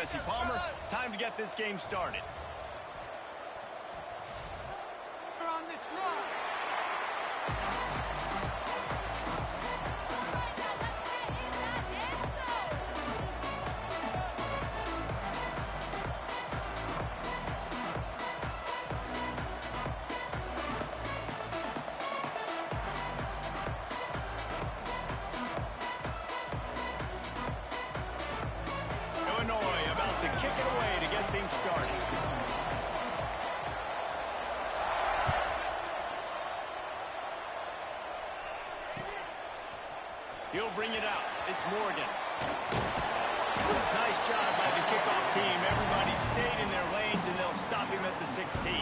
Jesse Palmer. Time to get this game started. On this run. Illinois about to kick it away to get things started. He'll bring it out. It's Morgan. Nice job by the kickoff team. Everybody stayed in their lanes, and they'll stop him at the 16.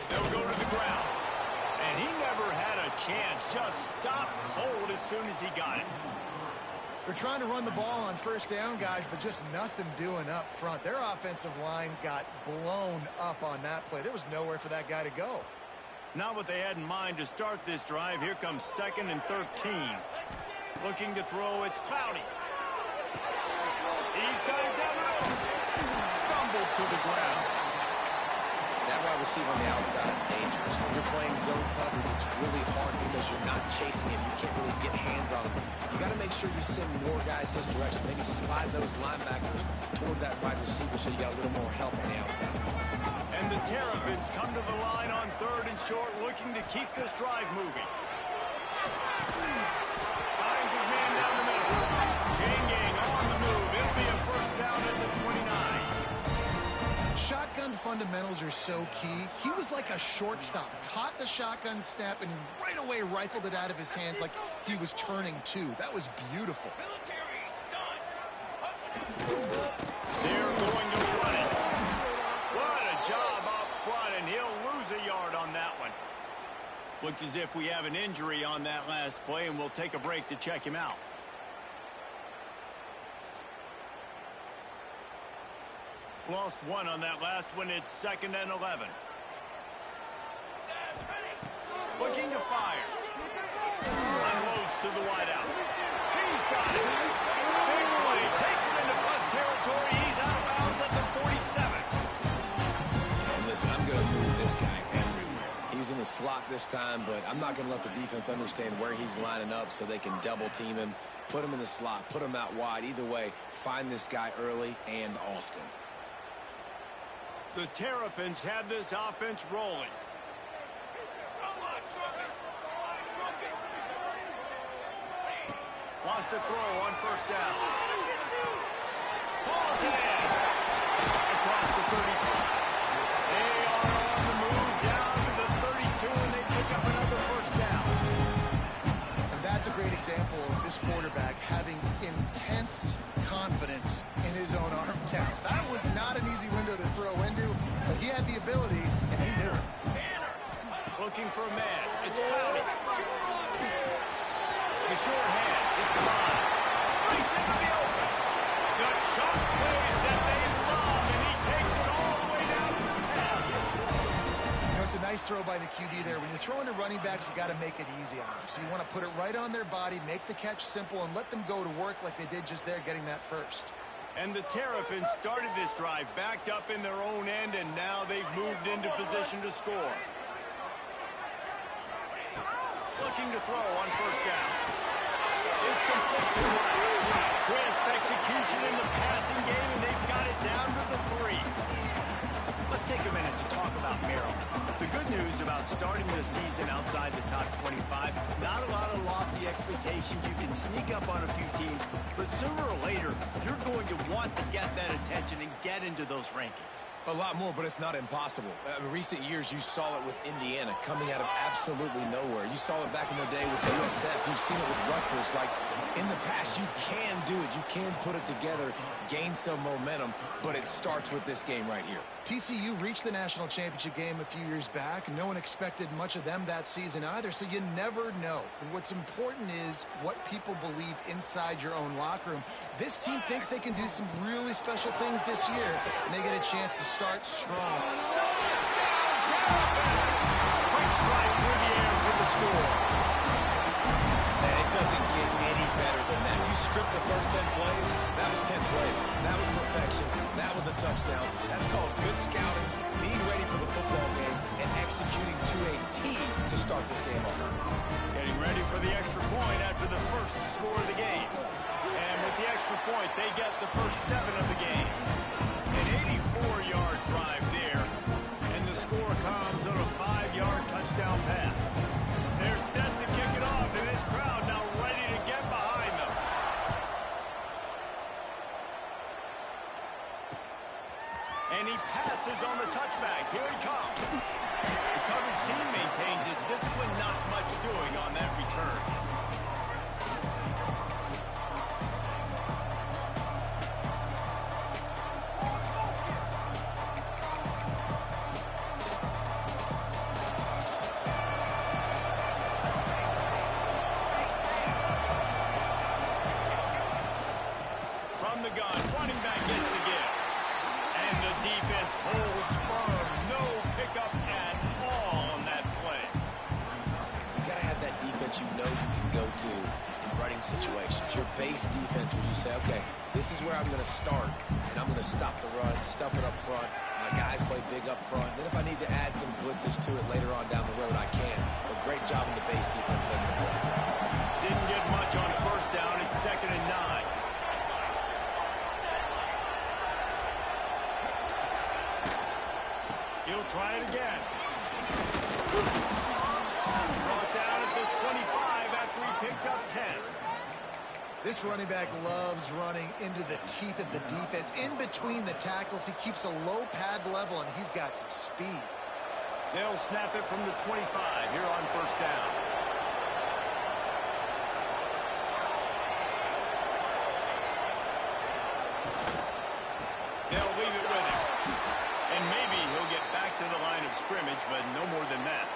They'll go to the ground. And he never had a chance. Just stopped cold as soon as he got it. They're trying to run the ball on first down, guys, but just nothing doing up front. Their offensive line got blown up on that play. There was nowhere for that guy to go. Not what they had in mind to start this drive. Here comes 2nd and 13. Looking to throw, it's Clowney. He's got it down the road. Stumbled to the ground. That wide receiver on the outside is dangerous. When you're playing zone coverage, it's really hard because you're not chasing him. You can't really get hands on him. You got to make sure you send more guys his direction. Maybe slide those linebackers toward that wide receiver so you got a little more help on the outside. And the Terrapins come to the line on 3rd and short, looking to keep this drive moving. Finds his man down the middle. Changing on the move. It'll be a first down at the 29. Shotgun fundamentals are so key. He was like a shortstop. Caught the shotgun snap and right away rifled it out of his hands like he was turning two. That was beautiful. They're going to run it. What a job up front, and he'll lose a yard on that one. Looks as if we have an injury on that last play, and we'll take a break to check him out. Lost one on that last one. It's 2nd and 11. Looking to fire. Unloads to the wideout. He's got it. Big play. Takes him into plus territory. He's out of bounds at the 47. And listen, I'm going to move this guy everywhere. He was in the slot this time, but I'm not going to let the defense understand where he's lining up so they can double team him, put him in the slot, put him out wide. Either way, find this guy early and often. The Terrapins have this offense rolling. Lost a throw on first down. Ball's in. Across the 35. They are on the move down to the 32, and they pick up another first down. And that's a great example of this quarterback having intense confidence in his own arm talent. That was not an easy window to throw into, but he had the ability, and he knew it. Looking for a man. It's Clowney. The short hand. It's Clowney. Breaks into the open. The shot plays that they love, and he takes it all the way down to the 10. You know, it's a nice throw by the QB there. When you're throwing to running backs, you got to make it easy on them. So you want to put it right on their body, make the catch simple, and let them go to work like they did just there, getting that first. And the Terrapins started this drive backed up in their own end, and now they've moved into position to score. Looking to throw on first down. It's complete to the right. Crisp execution in the passing game, and they've got it down to the 3. Let's take a minute to talk about Merrill. The good news about starting the season outside the top 25, not a lot of lofty expectations. You can sneak up on a few teams, but sooner or later, you're going to want to get that attention and get into those rankings. A lot more, but it's not impossible. In recent years, you saw it with Indiana coming out of absolutely nowhere. You saw it back in the day with USF. You've seen it with Rutgers. Like, in the past, you can do it. You can put it together, gain some momentum, but it starts with this game right here. TCU reached the national championship game a few years back. No one expected much of them that season either, so you never know. And what's important is what people believe inside your own locker room. This team thinks they can do some really special things this year, and they get a chance to start strong. Quick strike through the air for the score. And it doesn't get any better than that. If you script the first 10 plays, that was 10 plays. That was perfection. That was a touchdown. That's called good scouting, being ready for the football game, and executing to a T to start this game off. Getting ready for the extra point after the first score of the game. And with the extra point, they get the first 7 of the game. An 84-yard drive there, and the score comes on a 5-yard touchdown pass. They're set to kick it off, and this crowd now ready to get behind them. And he passes on the touchback. Here he comes. The coverage team maintains his discipline, not much doing on that return. From the gun, running back gets the give. And the defense holds firm. No pickup at all on that play. You got to have that defense you know you can go to in running situations. Your base defense where you say, okay, this is where I'm going to start, and I'm going to stop the run, stuff it up front. My guys play big up front. Then if I need to add some blitzes to it later on down the road, I can. But great job in the base defense making the play. Didn't get much on first down. It's 2nd and 9. He'll try it again. Brought down at the 25 after he picked up 10. This running back loves running into the teeth of the defense. In between the tackles, he keeps a low pad level, and he's got some speed. They'll snap it from the 25 here on first down. They'll leave it with him. And maybe he'll get back to the line of scrimmage, but no more than that.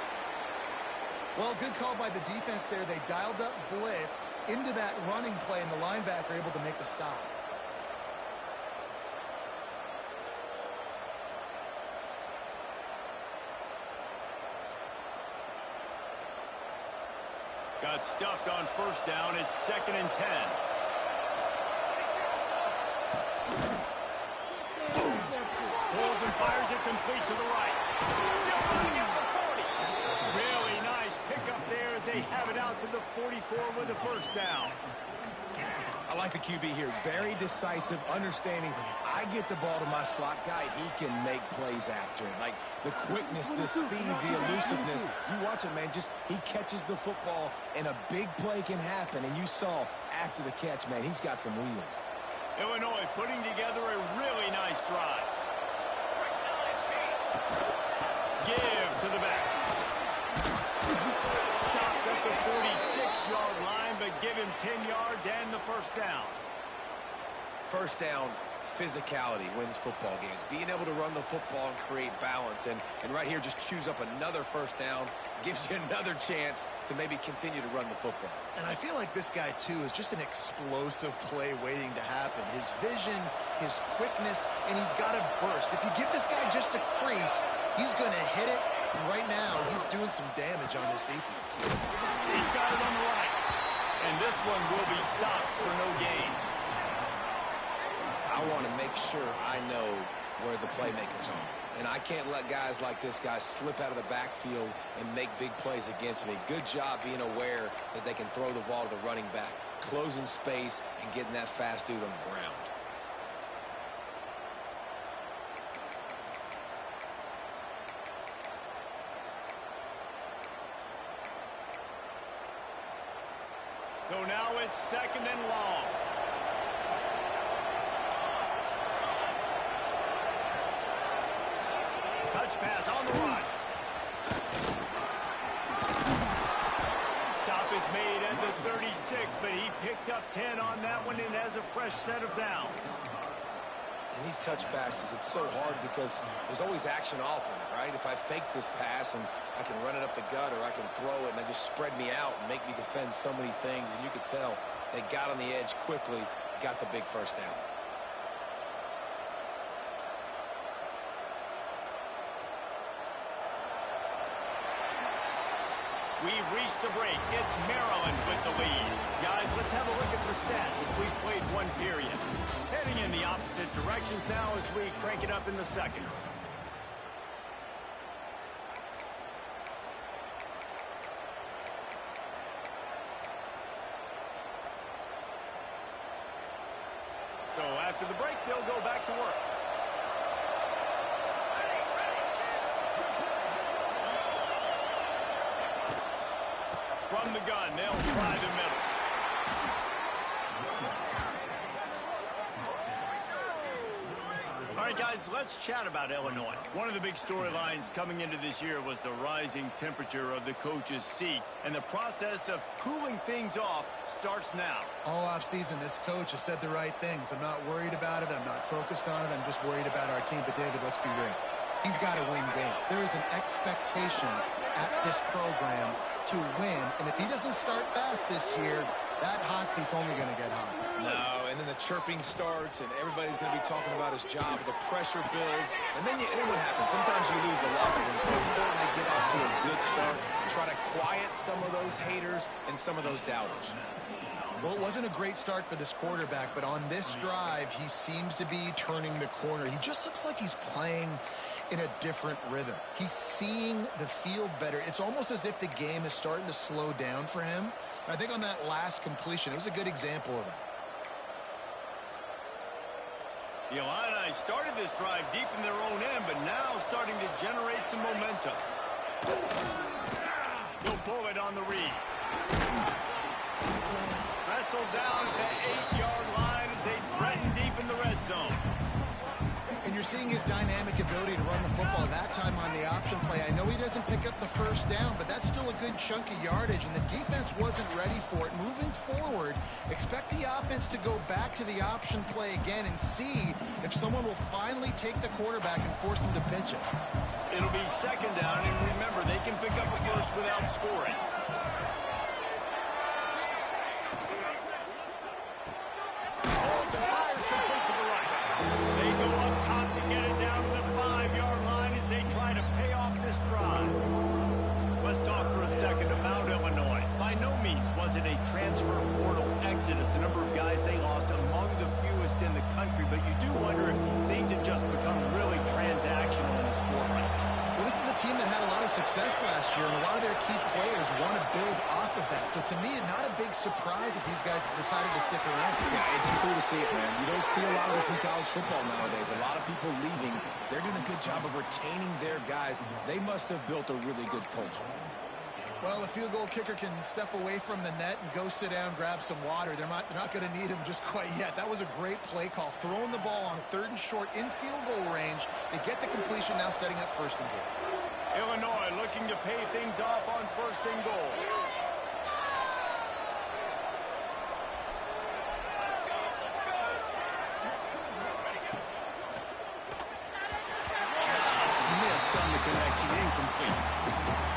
Well, good call by the defense there. They dialed up blitz into that running play, and the linebacker able to make the stop. Got stuffed on first down. It's 2nd and 10. Pulls and fires it complete to the right. Still running at the 40. Really nice pickup there as they have it out to the 44 with a first down. I like the QB here. Very decisive, understanding. I get the ball to my slot guy. He can make plays after it. Like the quickness, the speed, the elusiveness. You watch it, man. Just he catches the football, and a big play can happen. And you saw after the catch, man, he's got some wheels. Illinois putting together a really nice drive. Give to the back. Stopped at the 46-yard line, but give him 10 yards and the first down. First down, physicality wins football games. Being able to run the football and create balance. And right here, just choose up another first down. Gives you another chance to maybe continue to run the football. And I feel like this guy, too, is just an explosive play waiting to happen. His vision, his quickness, and he's got a burst. If you give this guy just a crease, he's going to hit it. And right now, he's doing some damage on this defense. He's got it on the right. And this one will be stopped for no gain. I want to make sure I know where the playmakers are. And I can't let guys like this guy slip out of the backfield and make big plays against me. Good job being aware that they can throw the ball to the running back, closing space, and getting that fast dude on the ground. So now it's 2nd and long. Bounce pass on the run. Stop is made at the 36, but he picked up 10 on that one and has a fresh set of downs. And these touch passes, it's so hard because there's always action off of it, right? If I fake this pass and I can run it up the gut or I can throw it and they just spread me out and make me defend so many things, and you could tell they got on the edge quickly, got the big first down. We've reached the break. It's Maryland with the lead. Guys, let's have a look at the stats as we've played one period. Heading in the opposite directions now as we crank it up in the second. So after the break, they'll go back to work. From the gun, they'll try the middle. All right, guys, let's chat about Illinois. One of the big storylines coming into this year was the rising temperature of the coach's seat, and the process of cooling things off starts now. All offseason, this coach has said the right things. I'm not worried about it. I'm not focused on it. I'm just worried about our team. But, David, let's be real. He's got to win games. There is an expectation at this program to win, and if he doesn't start fast this year, that hot seat's only going to get hot. No, and then the chirping starts, and everybody's going to be talking about his job. The pressure builds, and then what happens? Sometimes you lose the locker room, so it's important to get off to a good start, try to quiet some of those haters and some of those doubters. Well, it wasn't a great start for this quarterback, but on this drive, he seems to be turning the corner. He just looks like he's playing in a different rhythm. He's seeing the field better. It's almost as if the game is starting to slow down for him. I think on that last completion, it was a good example of that. The Illini started this drive deep in their own end, but now starting to generate some momentum. He'll pull it on the read. Wrestled down at the 8-yard line as they threaten deep in the red zone. And you're seeing his dynamic ability to run the football that time on the option play. I know he doesn't pick up the first down, but that's still a good chunk of yardage, and the defense wasn't ready for it. Moving forward, expect the offense to go back to the option play again and see if someone will finally take the quarterback and force him to pitch it. It'll be second down, and remember, they can pick up a first without scoring. Holds and fires complete to the right. They go up top to get it down to the 5-yard line as they try to pay off this drive. Let's talk for a second about Illinois. By no means was it a transfer portal exodus. The number of guys they lost among the fewest in the country, but you do wonder if things have just become really transactional in the sport right now. Well, this is a team that had a lot of success last year, and a lot of their key players want to build off of that. So to me, not a big surprise that these guys decided to stick around. Yeah, it's cool to see it, man. You don't see a lot of this in college football nowadays. A lot of people leaving. They're doing a good job of retaining their guys. They must have built a really good culture. Well, the field goal kicker can step away from the net and go sit down, grab some water. They're not going to need him just quite yet. That was a great play call. Throwing the ball on 3rd and short in field goal range. They get the completion, now setting up 1st and goal. Illinois looking to pay things off on 1st and goal. Just missed on the connection, incomplete.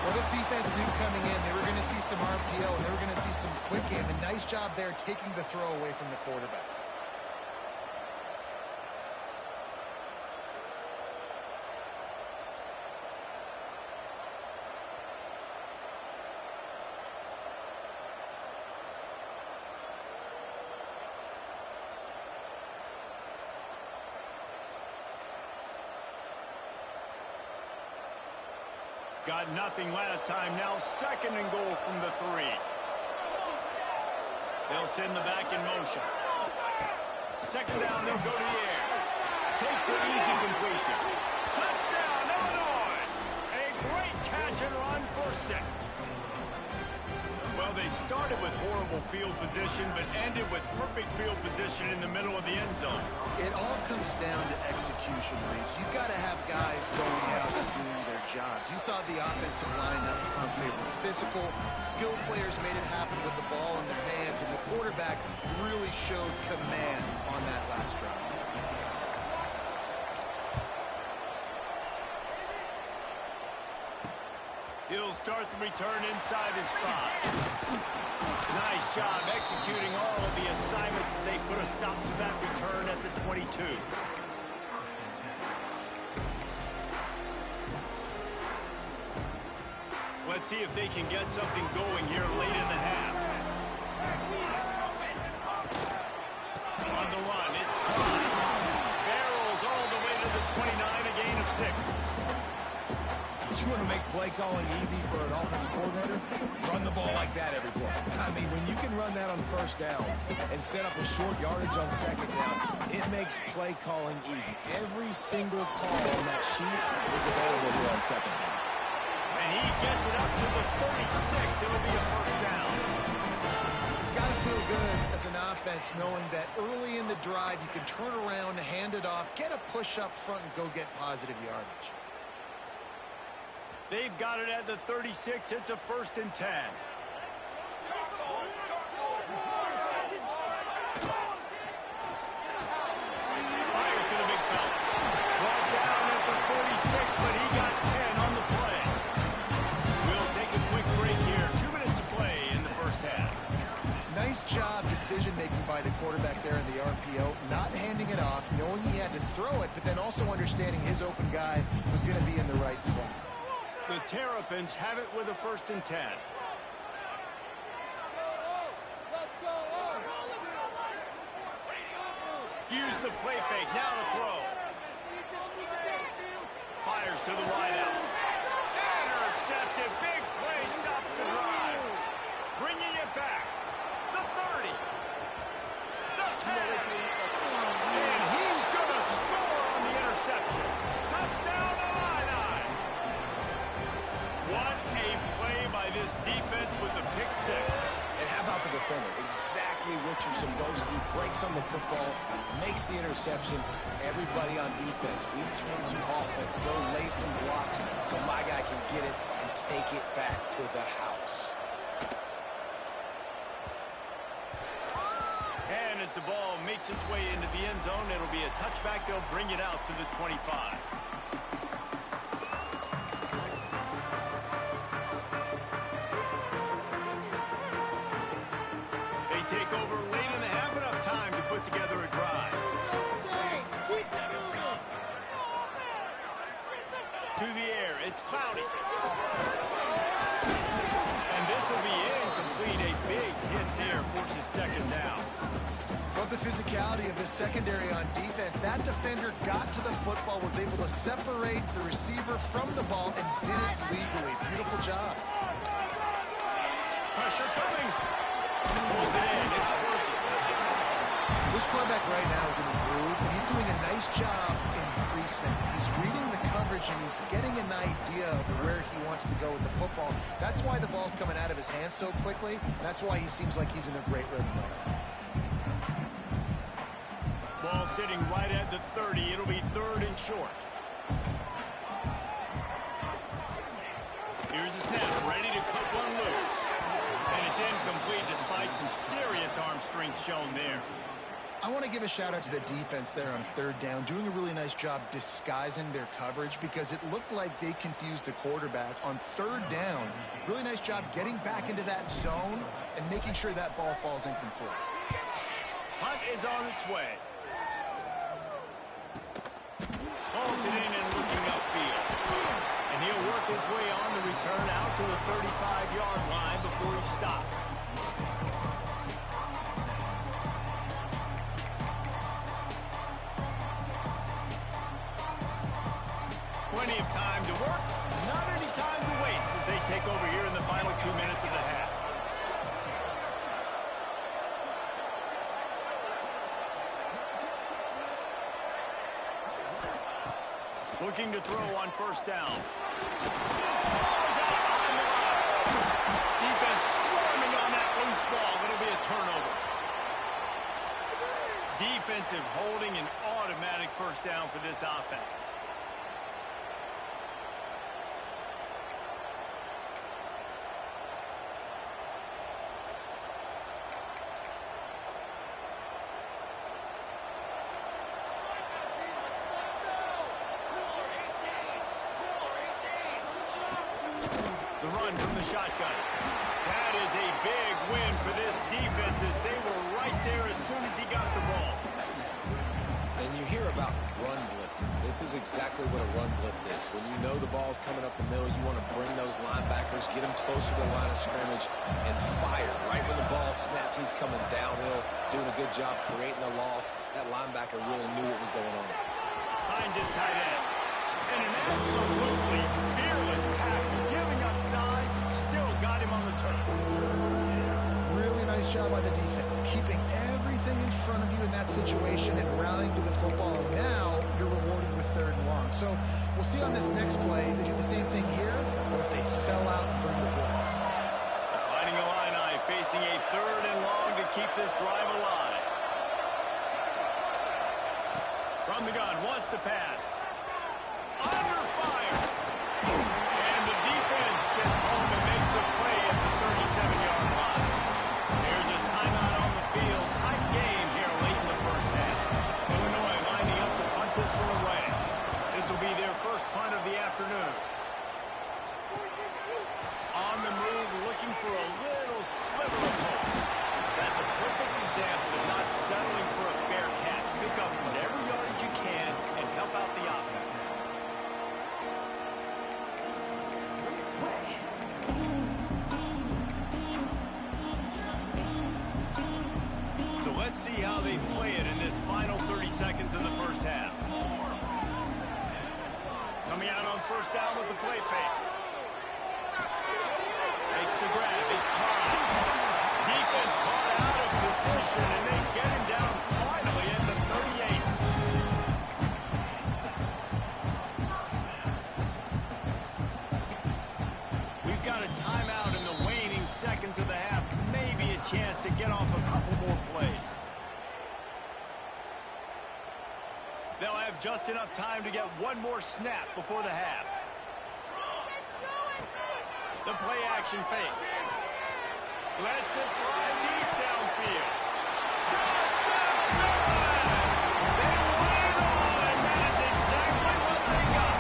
Well, this defense knew coming in they were going to see some RPO and they were going to see some quick game. And nice job there taking the throw away from the quarterback. Got nothing last time. Now 2nd and goal from the 3. They'll send the back in motion. 2nd down, they'll go to the air. Takes the easy completion. Touchdown, Illinois! A great catch and run for 6. Well, they started with horrible field position, but ended with perfect field position in the middle of the end zone. It all comes down to execution, Reese. You've got to have guys going out and doing jobs. You saw the offensive line up front. They were physical. Skilled players made it happen with the ball in their hands, and the quarterback really showed command on that last drive. He'll start the return inside his 5. Nice job executing all of the assignments as they put a stop to that return at the 22. Let's see if they can get something going here late in the half. On the run, it's Clyde. Barrels all the way to the 29, a gain of 6. You want to make play calling easy for an offensive coordinator? Run the ball like that every play. I mean, when you can run that on first down and set up a short yardage on second down, it makes play calling easy. Every single call on that sheet is available here on second down. And he gets it up to the 36. It'll be a first down. It's got to feel good as an offense knowing that early in the drive you can turn around, hand it off, get a push up front, and go get positive yardage. They've got it at the 36. It's a 1st and 10. Fires to the big fella. Brought down at the 46, but he got 10 on the play. We'll take a quick break here. 2 minutes to play in the first half. Nice job decision-making by the quarterback there in the RPO, not handing it off, knowing he had to throw it, but then also understanding his open guy was going to be in the right flat. The Terrapins have it with a 1st and 10. Use the play fake. Now to throw. Fires to the wide out. Intercepted. Big play. Stops the drive. Bringing it back. The 30. The 10. And he's going to score on the interception. Touchdown Illini. What a play by this defense with a pick 6. And how about the defender? Exactly what you're supposed to do. Breaks on the football, makes the interception. Everybody on defense, we turn to offense. Go lay some blocks so my guy can get it and take it back to the house. And as the ball makes its way into the end zone, it'll be a touchback. They'll bring it out to the 25. Take over late in the half, enough time to put together a drive. To the air, it's Clowney. And this will be incomplete. A big hit there forces 2nd down. Love the physicality of the secondary on defense. That defender got to the football, was able to separate the receiver from the ball, and did it legally. Beautiful job. Pressure coming. Pulls it in. It's urgent. This quarterback right now is in a groove, and he's doing a nice job in pre-snap. He's reading the coverage, and he's getting an idea of where he wants to go with the football. That's why the ball's coming out of his hands so quickly. That's why he seems like he's in a great rhythm right now. Ball sitting right at the 30. It'll be 3rd and short. Here's the snap. Ready to cut one loose. And it's incomplete despite some serious arm strength shown there. I want to give a shout out to the defense there on 3rd down, doing a really nice job disguising their coverage because it looked like they confused the quarterback on 3rd down. Really nice job getting back into that zone and making sure that ball falls incomplete. Hunt is on its way. Holds it in and looking upfield. And he'll work his way on the return out to the 35-yard line before he stops. Plenty of time to work, not any time to waste as they take over here in the final 2 minutes of the half. Looking to throw on 1st down. Ball's out behind the line. Defense swarming on that loose ball. It'll be a turnover. Defensive holding, an automatic 1st down for this offense. The run from the shotgun. That is a big win for this defense as they were right there as soon as he got the ball. And you hear about run blitzes. This is exactly what a run blitz is. When you know the ball's coming up the middle, you want to bring those linebackers, get them closer to the line of scrimmage, and fire. Right when the ball snapped, he's coming downhill, doing a good job creating the loss. That linebacker really knew what was going on. Hines is tight end. And an absolutely fearless tackle, giving up size, still got him on the turf. Really nice job by the defense, keeping everything in front of you in that situation and rallying to the football. And now you're rewarded with 3rd and long. So we'll see on this next play if they do the same thing here or if they sell out and bring the blitz. Fighting Illini facing a 3rd and long to keep this drive alive. From the gun, wants to pass. Under fire. And the defense gets home and makes a play at the 37-yard line. There's a timeout on the field. Tight game here late in the first half. Illinois lining up to punt this one away. This will be their first punt of the afternoon. On the move, looking for a little sliver of hope. That's a perfect example of not settling for a fair catch. Pick up whatever yardage you can and help out the offense. So let's see how they play it in this final 30 seconds in the first half. Coming out on 1st down with the play fake. Makes the grab. It's caught. Defense caught out of position, and they get him down finally at the 38. We've got a timeout in the waning seconds of the half. Maybe a chance to get off a couple more plays. They'll have just enough time to get one more snap before the half. The play action fake. Lets it fly deep downfield. Touchdown! They won it all, and that is exactly what they got.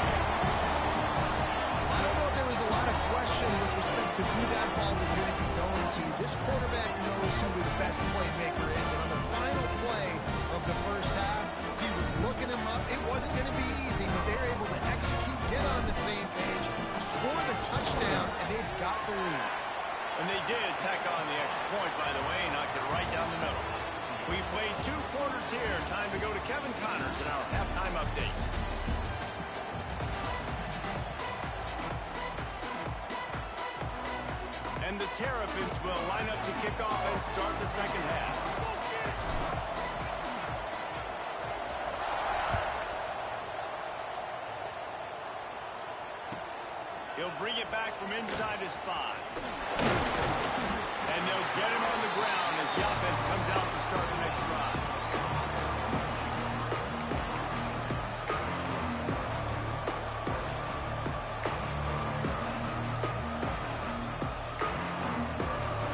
I don't know if there was a lot of question with respect to who that ball was going to be going to. This quarterback knows who his best playmaker is, and on the final play of the first half, he was looking him up. It wasn't going to be easy, but they were able to execute, get on the same page, score the touchdown, and they've got the lead. And they did tack on the extra point, by the way, knocked it right down the middle. We played 2 quarters here. Time to go to Kevin Connors in our halftime update. And the Terrapins will line up to kick off and start the second half. He'll bring it back from inside his 5. And they'll get him on the ground as the offense comes out to start the next drive.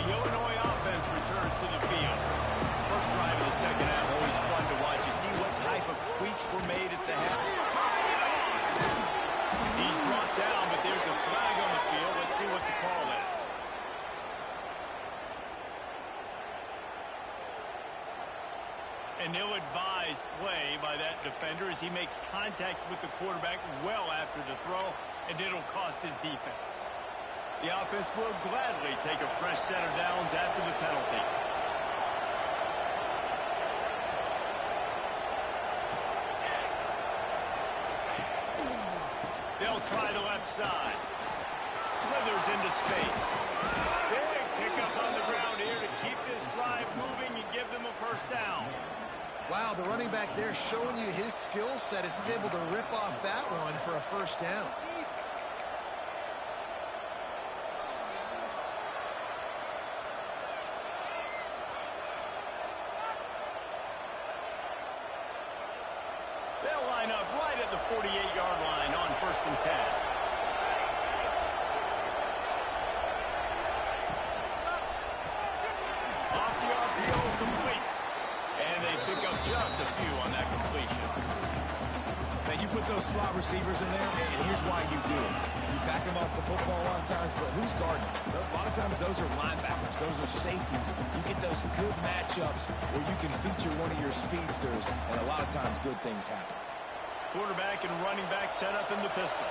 The Illinois offense returns to the field. First drive of the second half, always fun to watch. You see what type of tweaks were made at the half. He's brought down, but there's a flag on the field. Let's see what the call is. An ill-advised play by that defender as he makes contact with the quarterback well after the throw, and it'll cost his defense. The offense will gladly take a fresh set of downs after the penalty. They'll try the left side. Slithers into space. Big pickup on the ground here to keep this drive moving and give them a first down. Wow, the running back there showing you his skill set as he's able to rip off that one for a first down. They'll line up right at the 48-yard line on 1st and 10. Off the RPO, complete. And they pick up just a few on that completion. Now, you put those slot receivers in there, and here's why you do it. You back him off the football a lot of times, but who's guarding? A lot of times those are linebackers. Those are safeties. You get those good matchups where you can feature one of your speedsters, and a lot of times good things happen. Quarterback and running back set up in the pistol.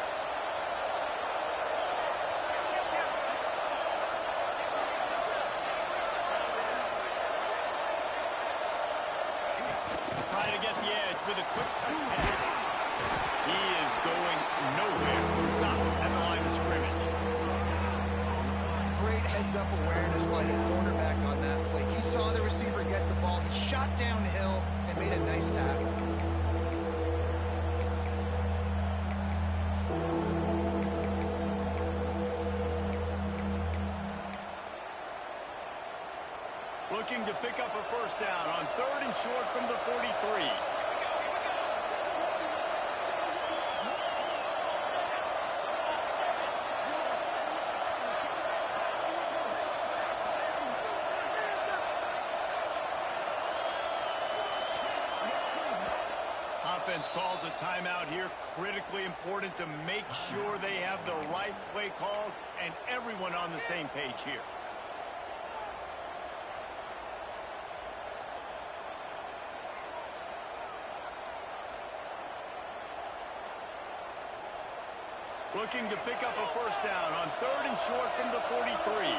Trying to get the edge with a quick touch pass. He is going nowhere. Stop at the line of scrimmage. Great heads-up awareness by the cornerback on that play. He saw the receiver get the ball. He shot downhill and made a nice tackle. Looking to pick up a first down on 3rd and short from the 43. Offense calls a timeout here. Critically important to make sure they have the right play called and everyone on the same page here. Looking to pick up a first down on 3rd and short from the 43.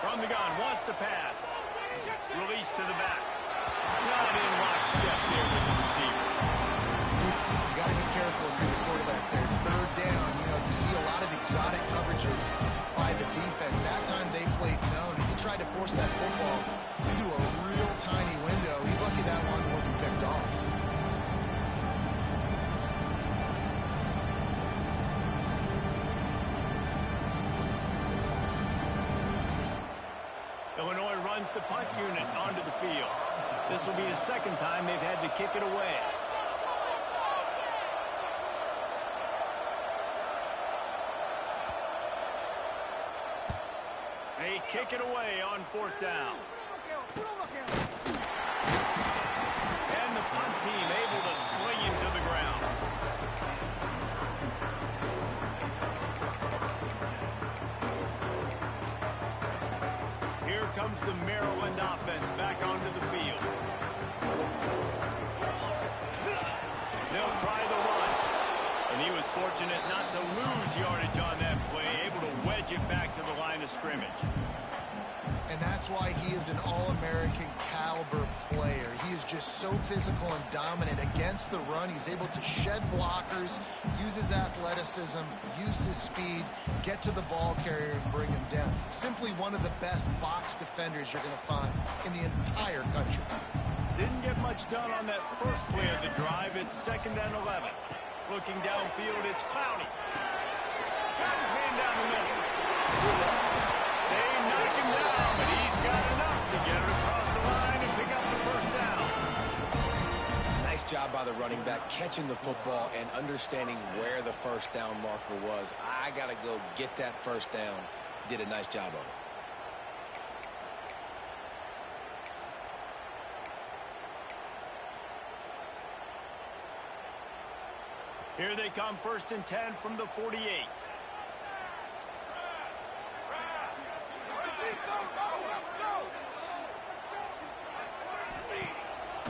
From the gun, wants to pass. Release to the back. Not in lockstep there with the receiver. You got to be careful if you're the quarterback there. 3rd down, you see a lot of exotic coverages by the defense. That time they played zone, and he tried to force that football into a real tiny window. He's lucky that one wasn't picked off. Illinois runs the punt unit onto the field. This will be the 2nd time they've had to kick it away. They kick it away on 4th down. And the punt team able to sling him to the ground. Here comes the Maryland offense back onto the field. They'll try the run. And he was fortunate not to lose yardage on that play, able to wedge it back to the line of scrimmage. And that's why he is an All-American caliber player. He is just so physical and dominant against the run. He's able to shed blockers, use his athleticism, use his speed, get to the ball carrier and bring him down. Simply one of the best box defenders you're going to find in the entire country. Didn't get much done on that first play of the drive. It's 2nd and 11. Looking downfield, it's Clowney. Got his man down the middle. They knock him down, but he's got enough to get it across the line and pick up the first down. Nice job by the running back, catching the football and understanding where the first down marker was. I got to go get that first down. He did a nice job of it. Here they come, 1st and 10 from the 48.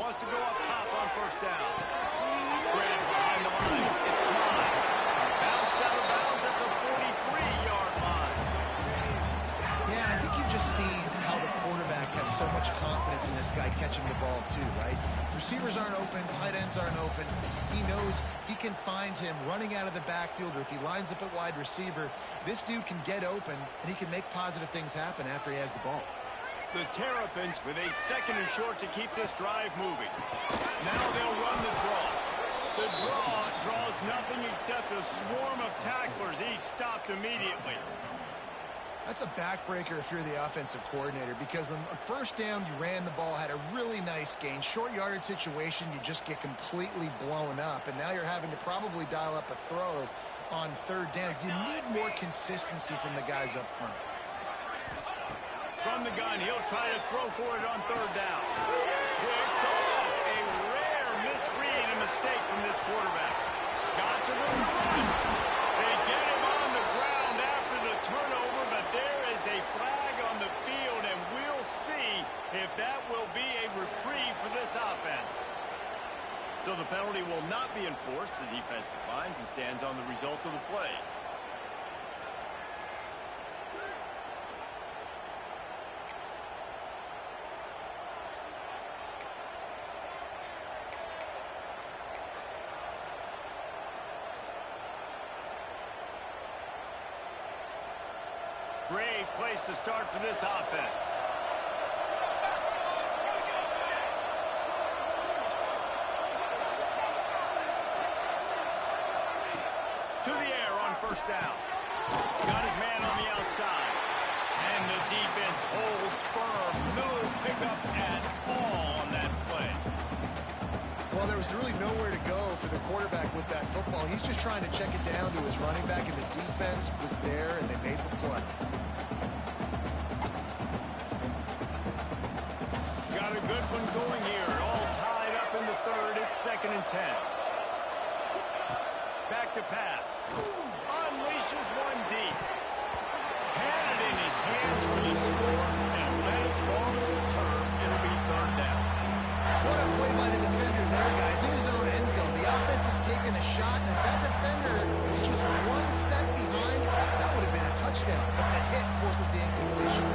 Wants to go up top on 1st down. Grant behind the line. It's Klein. Bounced out of bounds at the 43-yard line. Yeah, and I think you've just seen how the quarterback has so much confidence in this guy catching the ball too, right? Receivers aren't open, tight ends aren't open. He knows he can find him running out of the backfield, or if he lines up at wide receiver, this dude can get open, and he can make positive things happen after he has the ball. The Terrapins with a 2nd and short to keep this drive moving. Now they'll run the draw. The draw draws nothing except a swarm of tacklers. He's stopped immediately. That's a backbreaker if you're the offensive coordinator, because on 1st down, you ran the ball, had a really nice gain. Short yardage situation, you just get completely blown up, and now you're having to probably dial up a throw on 3rd down. You need more consistency from the guys up front. From the gun, he'll try to throw for it on 3rd down. Picked off. A rare misread and mistake from this quarterback. Got to declines and stands on the result of the play. Great place to start for this offense. To the air on first down. Got his man on the outside. And the defense holds firm. No pickup at all on that play. Well, there was really nowhere to go for the quarterback with that football. He's just trying to check it down to his running back, and the defense was there, and they made the play. Got a good one going here. All tied up in the third. It's 2nd and 10. Back to pass. Unleashes one deep. Had it in his hands for the score and let it fall to the turf. It'll be 3rd down. What a play by the defender there, guys. In his own end zone, the offense has taken a shot, and if that defender was just one step behind, that would have been a touchdown. But the hit forces the incompletion.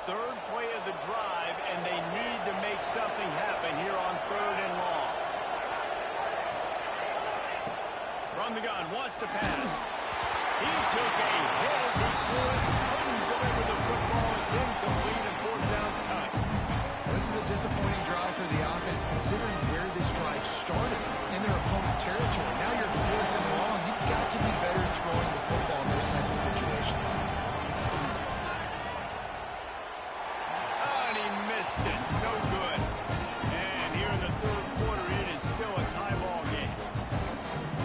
Third play of the drive, and they need to make something happen here on 3rd and long. From the gun, wants to pass. He took a hit as he threw it, couldn't deliver the football. It's incomplete, and 4th down's coming. This is a disappointing drive for the offense, considering where this drive started in their opponent territory. Now you're 4th and long. You've got to be better throwing the football in those types of situations. And he missed it. No good. And here in the 3rd quarter, it is still a tie-ball game.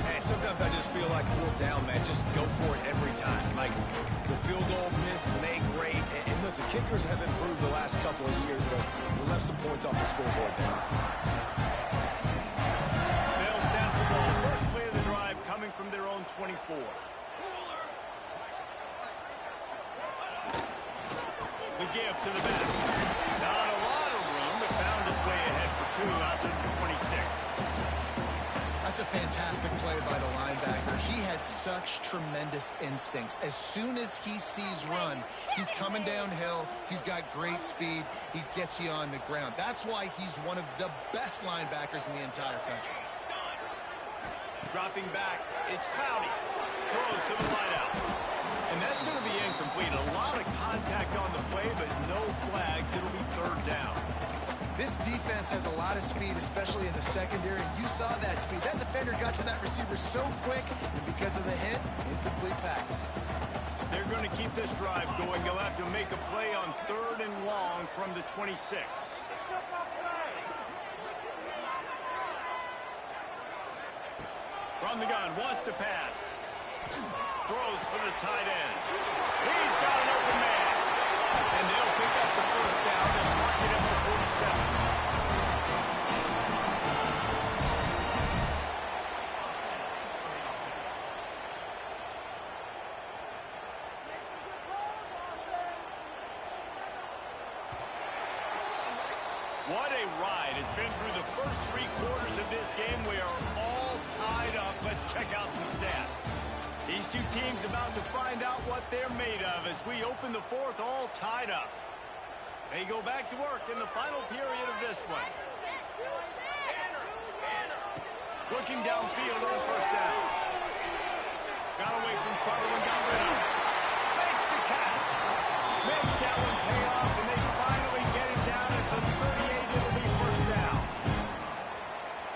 Hey, sometimes I just feel like 4th down, man. Just go for it every time. Like, the field goal miss, make great. And listen, kickers have improved the last couple of years, but we left some points off the scoreboard there. They'll snap the ball. First play of the drive coming from their own 24. The give to the back. Not a lot of room, but found his way ahead for 2 out to the 26. That's a fantastic play by the linebacker. He has such tremendous instincts. As soon as he sees run, he's coming downhill. He's got great speed. He gets you on the ground. That's why he's one of the best linebackers in the entire country. Dropping back, it's Clowney. Throws to the wideout. And that's going to be incomplete. A lot of contact on the play, but no flags. It'll be 3rd down. This defense has a lot of speed, especially in the secondary. You saw that speed. That defender got to that receiver so quick, and because of the hit, incomplete pass. They're going to keep this drive going. They'll have to make a play on 3rd and long from the 26. From the gun, wants to pass. Throws for the tight end. He's got an open man. And they'll pick up the 1st down and mark it up to 47. What a ride. It's been through the first 3 quarters of this game. We are all tied up. Let's check out some stats. These two teams about to find out what they're made of as we open the 4th all tied up. They go back to work in the final period of this one. Looking downfield on 1st down. Got away from trouble and got rid of it. Makes the catch. Makes that one pay off, and they finally get it down at the 38. It'll be 1st down.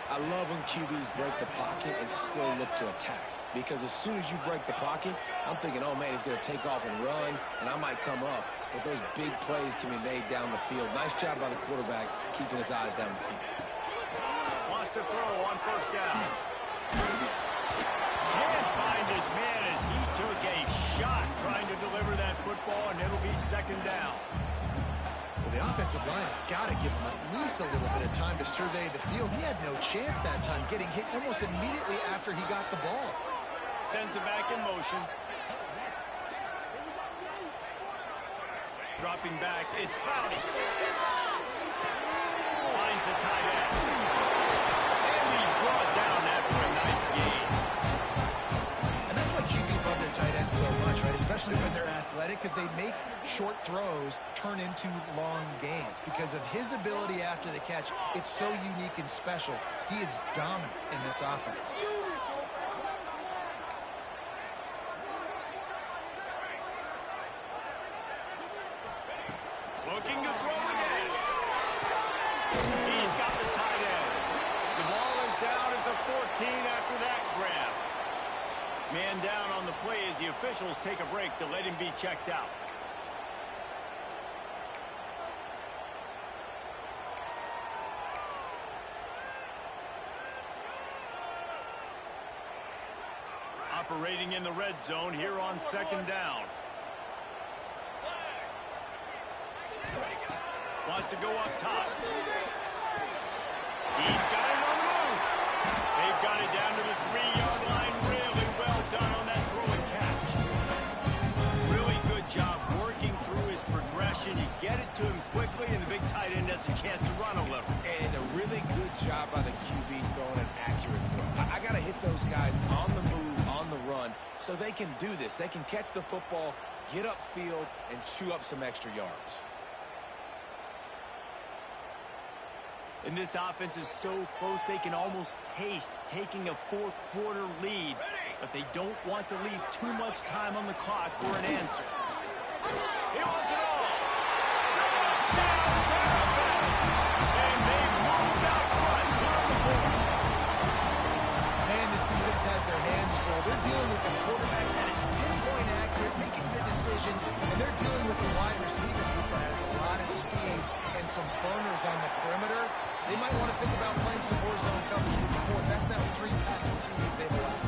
I love when QBs break the pocket and still look to attack. Because as soon as you break the pocket, I'm thinking, oh, man, he's going to take off and run, and I might come up. But those big plays can be made down the field. Nice job by the quarterback keeping his eyes down the field. Wants to throw on 1st down. Can't find his man as he took a shot trying to deliver that football, and it'll be 2nd down. Well, the offensive line has got to give him at least a little bit of time to survey the field. He had no chance that time, getting hit almost immediately after he got the ball. Sends it back in motion. Dropping back, it's Clowney. Finds the tight end. And he's brought down after a nice gain. And that's why QBs love their tight ends so much, right? Especially when they're athletic, because they make short throws turn into long gains. Because of his ability after the catch, it's so unique and special. He is dominant in this offense. Looking to throw again. He's got the tight end. The ball is down at the 14 after that grab. Man down on the play as the officials take a break to let him be checked out. Operating in the red zone here on second down. Wants to go up top. He's got it on the move. They've got it down to the 3-yard line. Really well done on that throw and catch. Really good job working through his progression. You get it to him quickly, and the big tight end has a chance to run a little. And a really good job by the QB throwing an accurate throw. I got to hit those guys on the move, on the run, so they can do this. They can catch the football, get upfield, and chew up some extra yards. And this offense is so close they can almost taste taking a fourth-quarter lead. But they don't want to leave too much time on the clock for an answer. He wants it all. And they moved out front. Man, this defense has their hands full. They're dealing with a quarterback that is pinpoint accurate, making good decisions, and they're dealing with a wide receiver group that has a lot of speed and some burners on the perimeter. They might want to think about playing some more zone coverage moving forward. That's now 3 passing TDs they've allowed.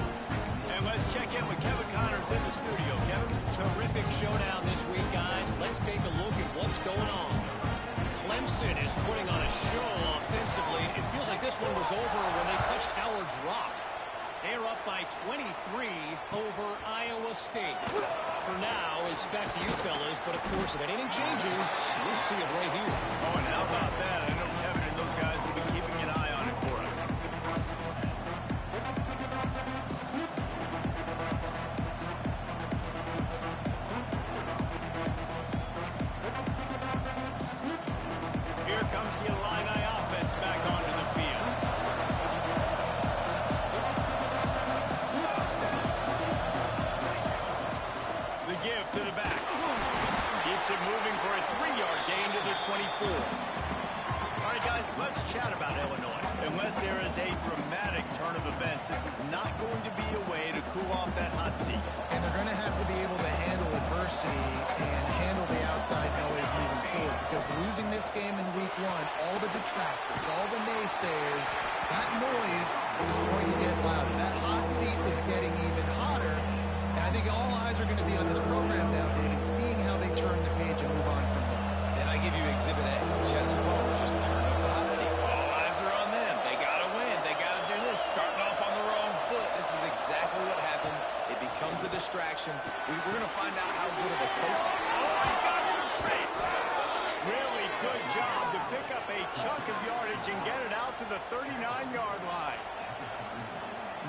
And let's check in with Kevin Connors in the studio. Kevin? Terrific showdown this week, guys. Let's take a look at what's going on. Clemson is putting on a show offensively. It feels like this one was over when they touched Howard's Rock. They're up by 23 over Iowa State. For now, it's back to you fellas, but of course, if anything changes, we'll see it right here. Oh, and how about that? I know Kevin and those guys will be keeping an eye on it for us. Here comes the Illini offense back onto the field. The give to the back. Keeps it moving for a 3-yard gain to the 24. All right, guys, let's chat about Illinois. Unless there is a dramatic turn of events, this is not going to be a way to cool off that hot seat. And they're going to have to be able to handle adversity and handle the outside noise moving forward, because losing this game in week 1, all the detractors, all the naysayers, that noise is going to get louder. That hot seat is getting even hotter. And I think all eyes are going to be on this program now, David, seeing how they turn the page and move on from this. And I give you Exhibit A. Jesse Palmer just turned up the hot seat. All eyes are on them. They got to win. They got to do this. Starting off on the wrong foot. This is exactly what happens. It becomes a distraction. We're going to find out how good of a coach. Oh, he's got some space. Really good job to pick up a chunk of yardage and get it out to the 39-yard line.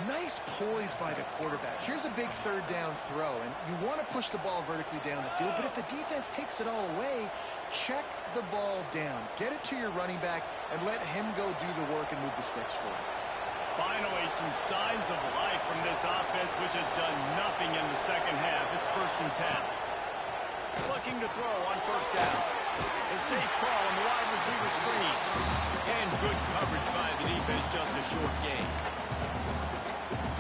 Nice poise by the quarterback. Here's a big third down throw, and you want to push the ball vertically down the field, but if the defense takes it all away, check the ball down. Get it to your running back and let him go do the work and move the sticks for you. Finally, some signs of life from this offense, which has done nothing in the second half. It's 1st and 10. Looking to throw on 1st down. A safe call on the wide receiver screen. And good coverage by the defense, just a short gain.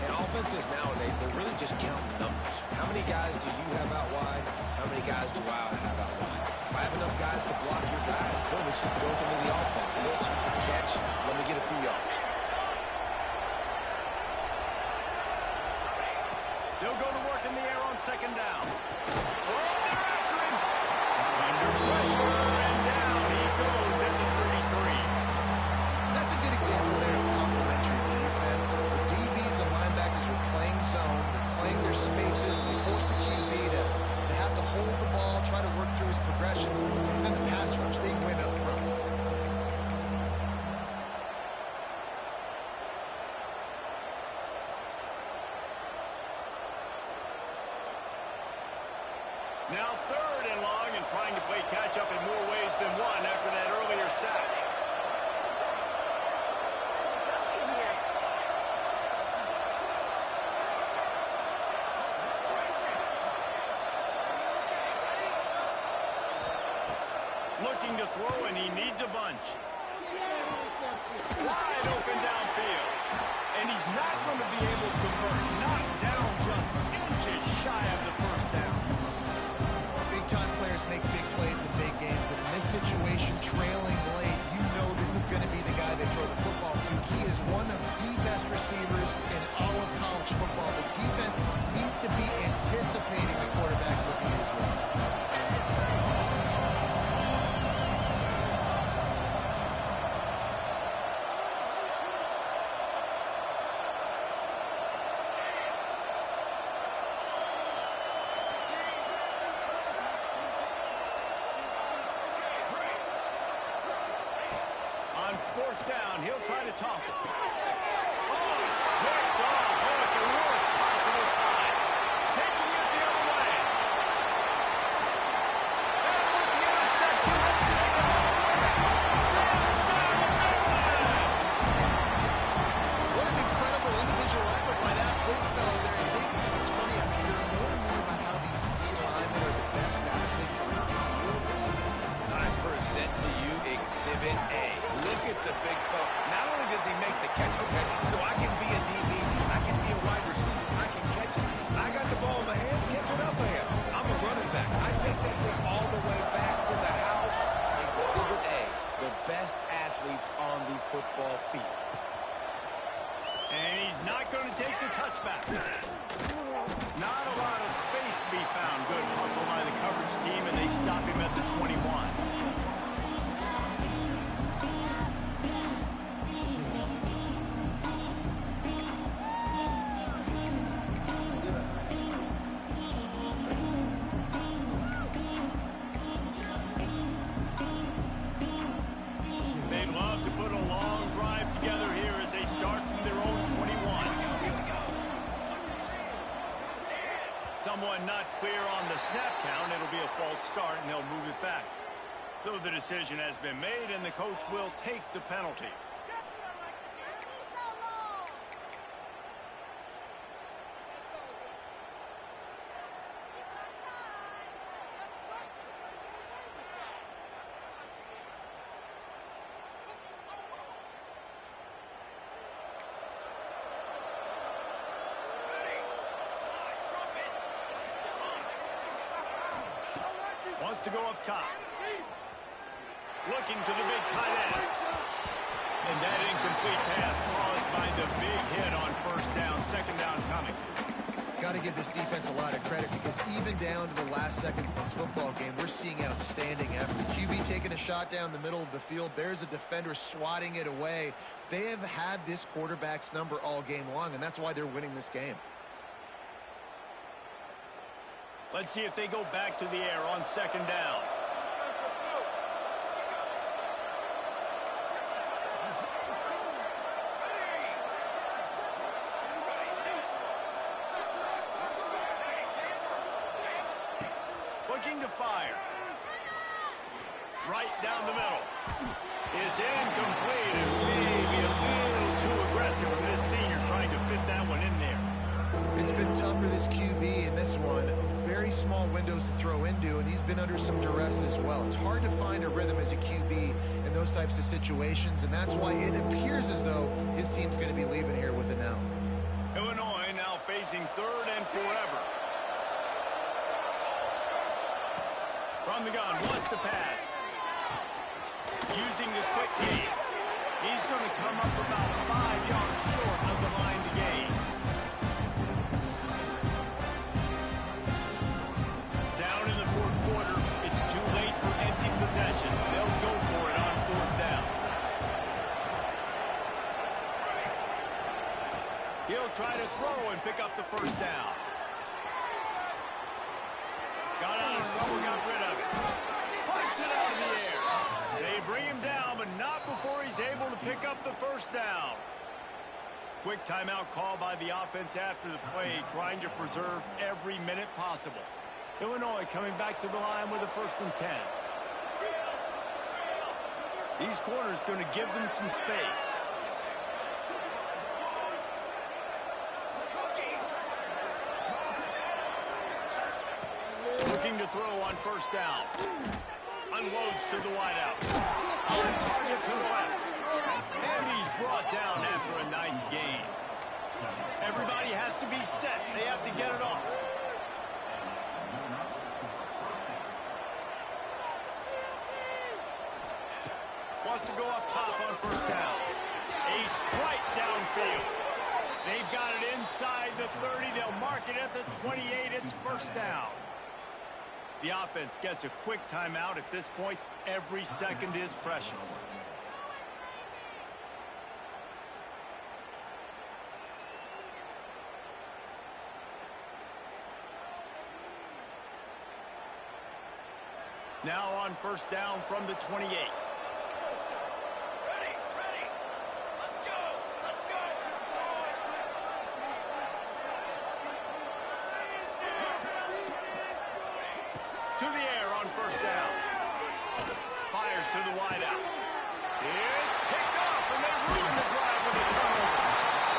And offenses nowadays, they're really just counting numbers. How many guys do you have out wide? How many guys do I have out wide? If I have enough guys to block your guys, boom, it's just built into the offense. Pitch, catch, let me get a few yards. They'll go to work in the air on 2nd down. Oh, they're after him. Under pressure, and down he goes at the 33. That's a good example there of complementary defense. The DBs and linebackers are playing zone, they're playing their spaces, and they force the QB to Now 3rd and long and trying to play catch-up in more ways than one after that earlier sack. Looking to throw, and he needs a bunch. Wide open downfield. And he's not going to be able to convert. Knocked down just inches shy of the first down. Big-time players make big plays in big games, and in this situation, trailing late, you know this is going to be the guy they throw the football to. He is one of the best receivers in all of college football. The defense needs to be anticipating the quarterback looking as well. On 4th down, he'll try to toss it. Oh, picked off. Oh, at the worst possible time. Taking it the other way. And with the interception, he'll take it all the way. Touchdown, Maryland! What an incredible individual effort by that big fellow there. And Dave, it's funny, I hear more and more about how these D linemen are the best athletes on the field. I present to you Exhibit A. Look at the big fella. Not only does he make the catch, okay, so I can be a DB, I can be a wide receiver, I can catch it. I got the ball in my hands, guess what else I am? I'm a running back. I take that thing all the way back to the house. Exhibit A, the best athletes on the football field. And he's not going to take the touchback. Not a lot of space to be found. Good hustle by the coverage team, and they stop him at the 21. They'd love to put a long drive together here as they start from their own 21. Someone not clear on the snap count. It'll be a false start, and they'll move it back. So the decision has been made, and the coach will take the penalty. Wants to go up top. Looking to the big tight end. And that incomplete pass caused by the big hit on 1st down. 2nd down coming. Got to give this defense a lot of credit because even down to the last seconds of this football game, we're seeing outstanding effort. QB taking a shot down the middle of the field. There's a defender swatting it away. They have had this quarterback's number all game long, and that's why they're winning this game. Let's see if they go back to the air on 2nd down. Looking to fire. Right down the middle. It's incomplete and maybe a little too aggressive from this senior trying to fit that one in there. It's been tough for this QB in this one. Very small windows to throw into, and he's been under some duress as well. It's hard to find a rhythm as a QB in those types of situations, and that's why it appears as though his team's going to be leaving here with an L. Illinois now facing 3rd and forever. From the gun, wants to pass. Using the quick game. He's going to come up about 5 yards short of the line to gain. Down in the 4th quarter, it's too late for empty possessions. They'll go for it on 4th down. He'll try to throw and pick up the 1st down. Got out of trouble, got rid of it. Punts it out of the air. They bring him down, but not before he's able to pick up the 1st down. Quick timeout call by the offense after the play, trying to preserve every minute possible. Illinois coming back to the line with a 1st and 10. These corners going to give them some space. Looking to throw on 1st down. Unloads to the wideout. On target to the left. And he's brought down after a nice gain. Everybody has to be set. They have to get it off. Wants to go up top on 1st down. A strike downfield. They've got it inside the 30. They'll mark it at the 28. It's 1st down. The offense gets a quick timeout at this point. Every second is precious. Now on 1st down from the 28. To the air on 1st down. Fires to the wideout. It's picked off, and they ruin the drive with a turnover.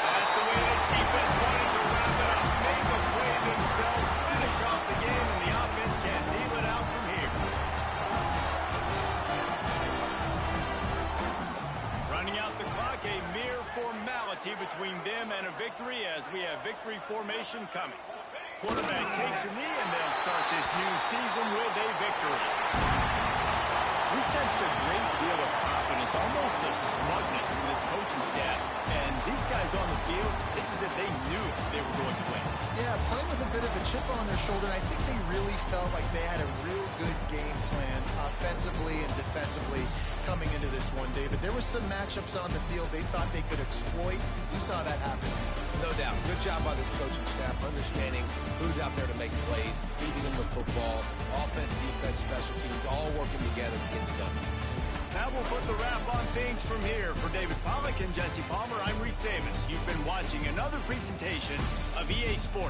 That's the way this defense wanted to wrap it up. Make a play themselves, finish off the game, and the offense can kneel it out from here. Running out the clock, a mere formality between them and a victory as we have victory formation coming. Quarterback takes a knee, and they'll start this new season with a victory. We sensed a great deal of confidence, almost a smugness from this coaching staff. And these guys on the field, it's as if they knew they were going to win. Yeah, playing with a bit of a chip on their shoulder. I think they really felt like they had a real good game plan offensively and defensively coming into this one, David. There were some matchups on the field they thought they could exploit. We saw that happen. No doubt. Good job by this coaching staff, understanding who's out there to make plays, feeding them the football, offense, defense, special teams, all working together to get it done. Now we'll put the wrap on things from here. For David Pollack and Jesse Palmer, I'm Reese Davis. You've been watching another presentation of EA Sports.